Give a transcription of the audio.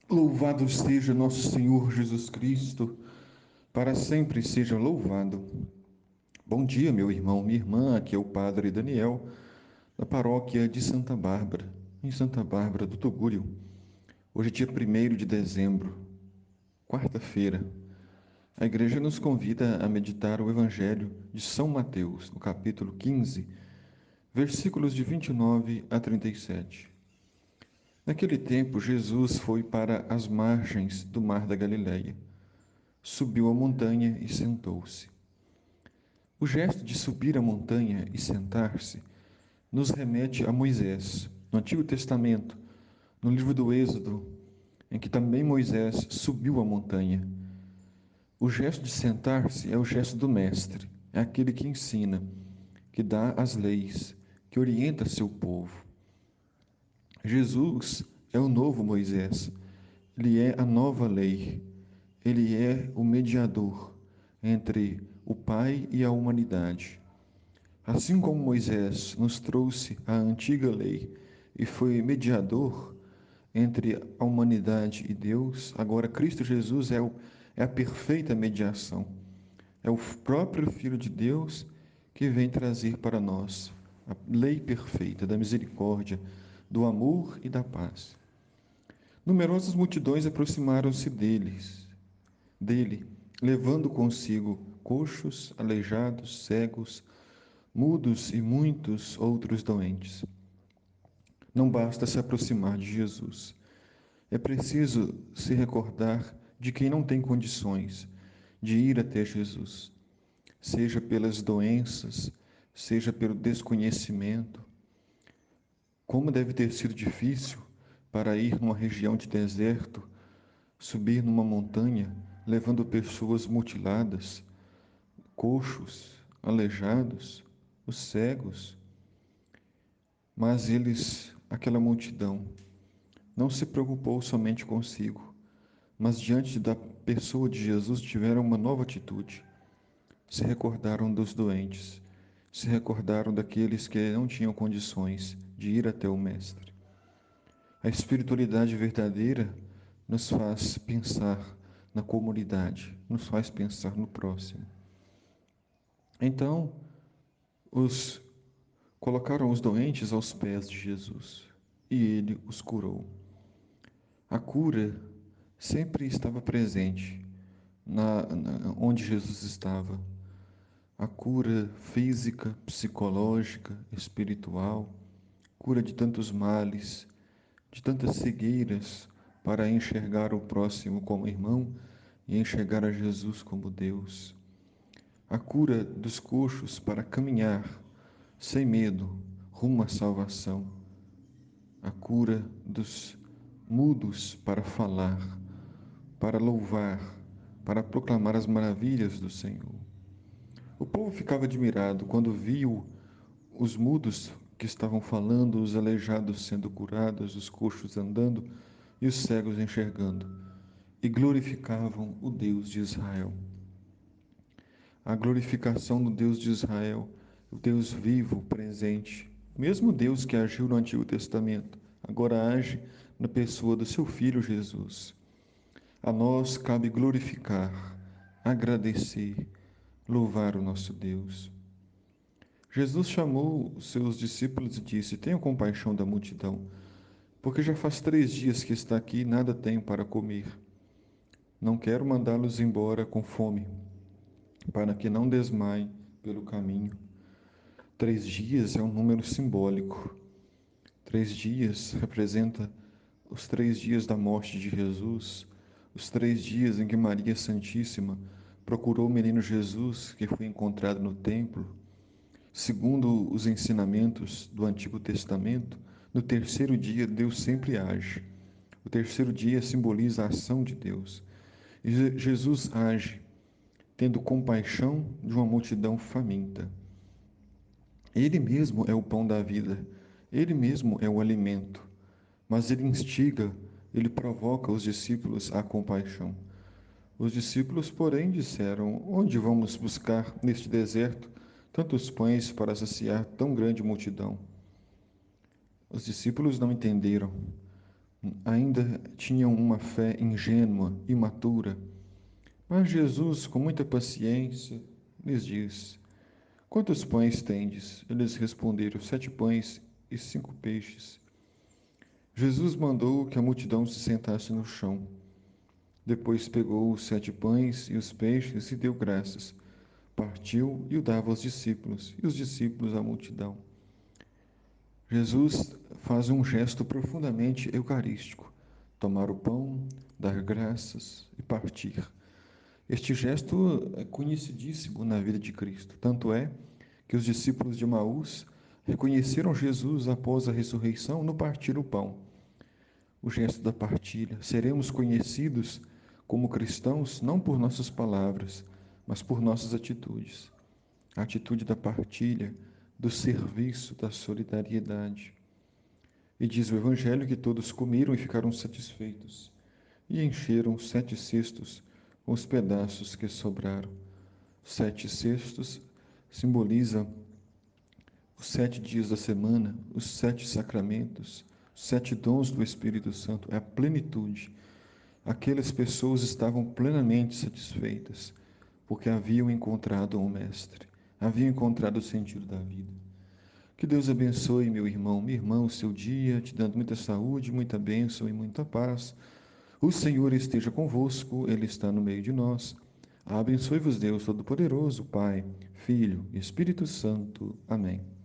Louvado seja nosso Senhor Jesus Cristo, para sempre seja louvado. Bom dia, meu irmão, minha irmã, aqui é o Padre Daniel, da paróquia de Santa Bárbara, em Santa Bárbara do Tugúrio. Hoje é dia 1º de dezembro, quarta-feira. A igreja nos convida a meditar o Evangelho de São Mateus, no capítulo 15, versículos de 29 a 37. Naquele tempo, Jesus foi para as margens do mar da Galileia. Subiu a montanha e sentou-se. O gesto de subir a montanha e sentar-se nos remete a Moisés, no Antigo Testamento, no livro do Êxodo, em que também Moisés subiu a montanha. O gesto de sentar-se é o gesto do mestre, é aquele que ensina, que dá as leis, que orienta seu povo. Jesus é o novo Moisés, ele é a nova lei, ele é o mediador entre o Pai e a humanidade. Assim como Moisés nos trouxe a antiga lei e foi mediador entre a humanidade e Deus, agora Cristo Jesus é a perfeita mediação. É o próprio Filho de Deus que vem trazer para nós a lei perfeita da misericórdia, do amor e da paz. Numerosas multidões aproximaram-se dele, levando consigo coxos, aleijados, cegos, mudos e muitos outros doentes. Não basta se aproximar de Jesus. É preciso se recordar de quem não tem condições de ir até Jesus, seja pelas doenças, seja pelo desconhecimento. Como deve ter sido difícil para ir numa região de deserto, subir numa montanha, levando pessoas mutiladas, coxos, aleijados, os cegos. Mas aquela multidão, não se preocupou somente consigo, mas diante da pessoa de Jesus tiveram uma nova atitude. Se recordaram dos doentes, se recordaram daqueles que não tinham condições de ir até o Mestre. A espiritualidade verdadeira nos faz pensar na comunidade, nos faz pensar no próximo. Então, os colocaram os doentes aos pés de Jesus e ele os curou. A cura sempre estava presente onde Jesus estava. A cura física, psicológica, espiritual, cura de tantos males, de tantas cegueiras, para enxergar o próximo como irmão e enxergar a Jesus como Deus. A cura dos coxos para caminhar sem medo rumo à salvação. A cura dos mudos para falar, para louvar, para proclamar as maravilhas do Senhor. O povo ficava admirado quando viu os mudos que estavam falando, os aleijados sendo curados, os coxos andando e os cegos enxergando, e glorificavam o Deus de Israel. A glorificação do Deus de Israel, o Deus vivo, presente, o mesmo Deus que agiu no Antigo Testamento, agora age na pessoa do seu Filho Jesus. A nós cabe glorificar, agradecer, louvar o nosso Deus. Jesus chamou os seus discípulos e disse: Tenham compaixão da multidão, porque já faz 3 dias que está aqui e nada tenho para comer. Não quero mandá-los embora com fome, para que não desmaiem pelo caminho. 3 dias é um número simbólico. 3 dias representa os 3 dias da morte de Jesus, os 3 dias em que Maria Santíssima procurou o menino Jesus, que foi encontrado no templo. Segundo os ensinamentos do Antigo Testamento, no terceiro dia Deus sempre age. O terceiro dia simboliza a ação de Deus. E Jesus age tendo compaixão de uma multidão faminta. Ele mesmo é o pão da vida, ele mesmo é o alimento, mas ele instiga, ele provoca os discípulos à compaixão. Os discípulos, porém, disseram: Onde vamos buscar neste deserto tantos pães para saciar tão grande multidão? Os discípulos não entenderam, ainda tinham uma fé ingênua, imatura. Mas Jesus, com muita paciência, lhes diz: Quantos pães tendes? Eles responderam: 7 pães e 5 peixes. Jesus mandou que a multidão se sentasse no chão. Depois pegou os 7 pães e os peixes e deu graças. Partiu e o dava aos discípulos, e os discípulos à multidão. Jesus faz um gesto profundamente eucarístico: tomar o pão, dar graças e partir. Este gesto é conhecidíssimo na vida de Cristo. Tanto é que os discípulos de Emaús reconheceram Jesus após a ressurreição no partir o pão. O gesto da partilha. Seremos conhecidos como cristãos não por nossas palavras, mas por nossas atitudes. A atitude da partilha, do serviço, da solidariedade. E diz o Evangelho que todos comeram e ficaram satisfeitos, e encheram os 7 cestos com os pedaços que sobraram. 7 cestos simbolizam os 7 dias da semana, os 7 sacramentos, os 7 dons do Espírito Santo, é a plenitude. Aquelas pessoas estavam plenamente satisfeitas, porque haviam encontrado o Mestre, haviam encontrado o sentido da vida. Que Deus abençoe, meu irmão, minha irmã, o seu dia, te dando muita saúde, muita bênção e muita paz. O Senhor esteja convosco, Ele está no meio de nós. Abençoe-vos, Deus Todo-Poderoso, Pai, Filho e Espírito Santo. Amém.